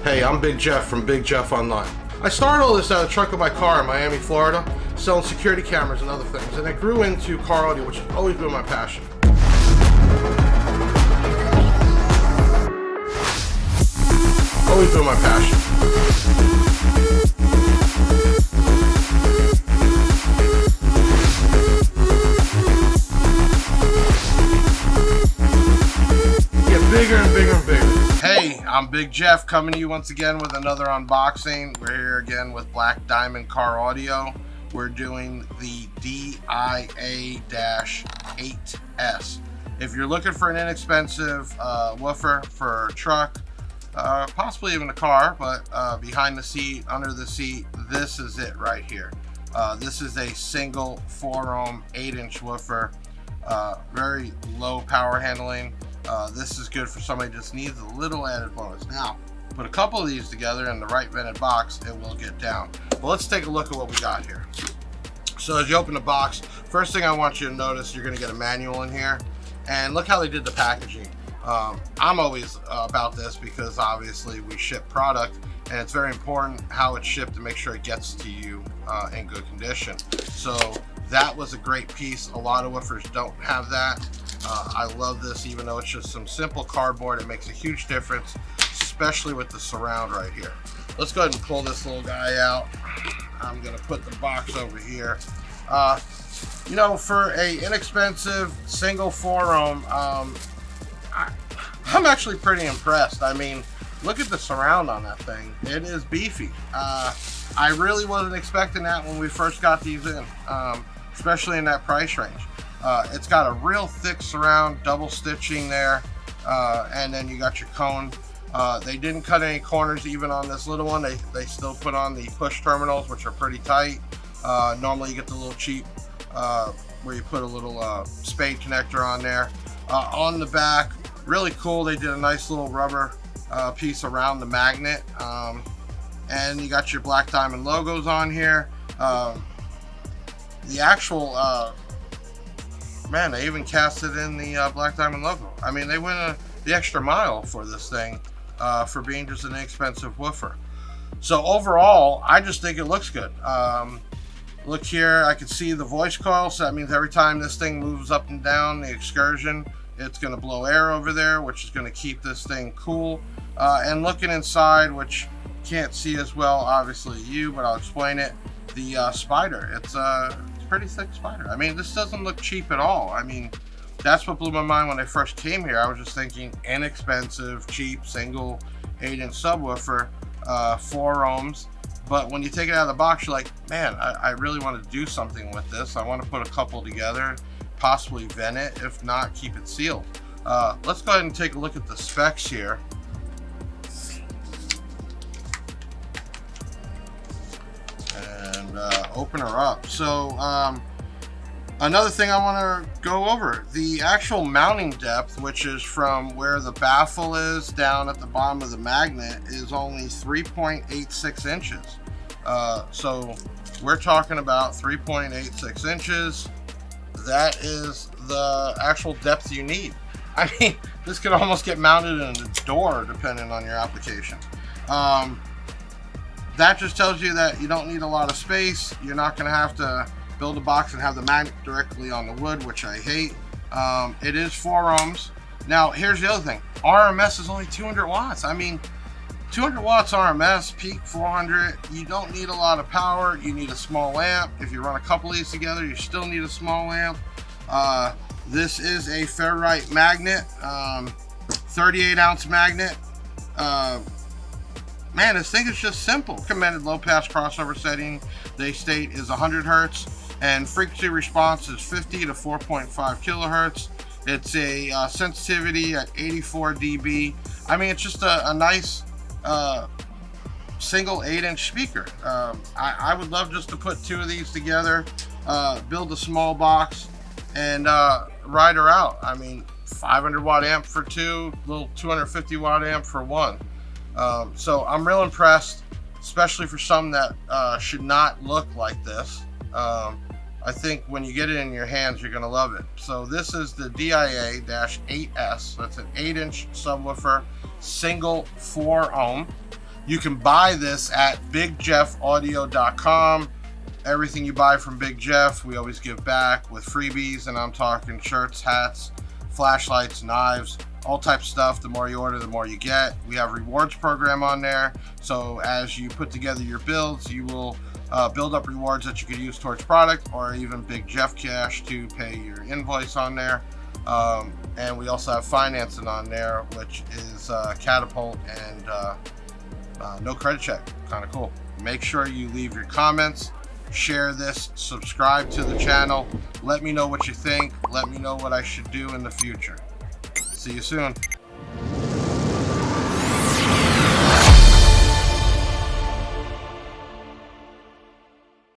Hey, I'm Big Jeff from Big Jeff Online. I started all this out of the trunk of my car in Miami, Florida, selling security cameras and other things, and it grew into car audio, which has always been my passion. Always been my passion. Bigger and bigger and bigger. Hey, I'm Big Jeff coming to you once again with another unboxing. We're here again with Black Diamond Car Audio. We're doing the DIA-8S. If you're looking for an inexpensive woofer for a truck, possibly even a car, but behind the seat, under the seat, this is it right here. This is a single 4-ohm 8-inch woofer. Very low power handling. This is good for somebody who just needs a little added bonus. Now, put a couple of these together in the right vented box, it will get down. But let's take a look at what we got here. So as you open the box, first thing I want you to notice, you're going to get a manual in here. And look how they did the packaging. I'm always about this because obviously we ship product, and it's very important how it's shipped to make sure it gets to you in good condition. So that was a great piece. A lot of woofers don't have that. I love this, even though it's just some simple cardboard. It makes a huge difference, especially with the surround right here. Let's go ahead and pull this little guy out. I'm gonna put the box over here. You know, for a inexpensive single 4-ohm, I'm actually pretty impressed. I mean, look at the surround on that thing. It is beefy. I really wasn't expecting that when we first got these in, especially in that price range. It's got a real thick surround, double stitching there, and then you got your cone. They didn't cut any corners even on this little one. They still put on the push terminals, which are pretty tight. Normally you get the little cheap where you put a little spade connector on there. On the back, really cool. They did a nice little rubber piece around the magnet, and you got your Black Diamond logos on here. The actual man, they even cast it in the Black Diamond logo. I mean, they went the extra mile for this thing for being just an inexpensive woofer. So overall, I just think it looks good. Look here, I can see the voice coil, so that means every time this thing moves up and down the excursion, it's going to blow air over there, which is going to keep this thing cool. And looking inside, which can't see as well, obviously you, but I'll explain it. The spider, it's pretty thick spider. I mean, this doesn't look cheap at all. I mean, that's what blew my mind when I first came here. I was just thinking inexpensive, cheap, single 8-inch subwoofer, 4 ohms. But when you take it out of the box, you're like, man, I really want to do something with this. I want to put a couple together, possibly vent it. If not, keep it sealed. Let's go ahead and take a look at the specs here. Open her up. So another thing I want to go over, the actual mounting depth, which is from where the baffle is down at the bottom of the magnet, is only 3.86 inches. So we're talking about 3.86 inches. That is the actual depth you need. I mean, this could almost get mounted in a door depending on your application. That just tells you that you don't need a lot of space. You're not going to have to build a box and have the magnet directly on the wood, which I hate. It is 4 ohms. Now, here's the other thing. RMS is only 200 watts. I mean, 200 watts RMS, peak 400. You don't need a lot of power. You need a small amp. If you run a couple of these together, you still need a small amp. This is a ferrite magnet, 38-ounce magnet. Man, this thing is just simple. Recommended low pass crossover setting, they state, is 100 hertz, and frequency response is 50 to 4.5 kilohertz. It's a sensitivity at 84 dB. I mean, it's just a nice single 8-inch speaker. I would love just to put 2 of these together, build a small box, and ride her out. I mean, 500 watt amp for 2, little 250 watt amp for 1. So I'm real impressed, especially for some that should not look like this. I think when you get it in your hands, you're going to love it. So this is the DIA-8S. That's an 8-inch subwoofer, single 4 ohm. You can buy this at bigjeffaudio.com. Everything you buy from Big Jeff, we always give back with freebies, and I'm talking shirts, hats, flashlights, knives, all types of stuff. The more you order, the more you get. We have a rewards program on there, so as you put together your builds, you will build up rewards that you could use towards product, or even Big Jeff cash to pay your invoice on there. And we also have financing on there, which is Catapult and no credit check. Kind of cool. Make sure you leave your comments, share this, subscribe to the channel. Let me know what you think. Let me know what I should do in the future. See you soon.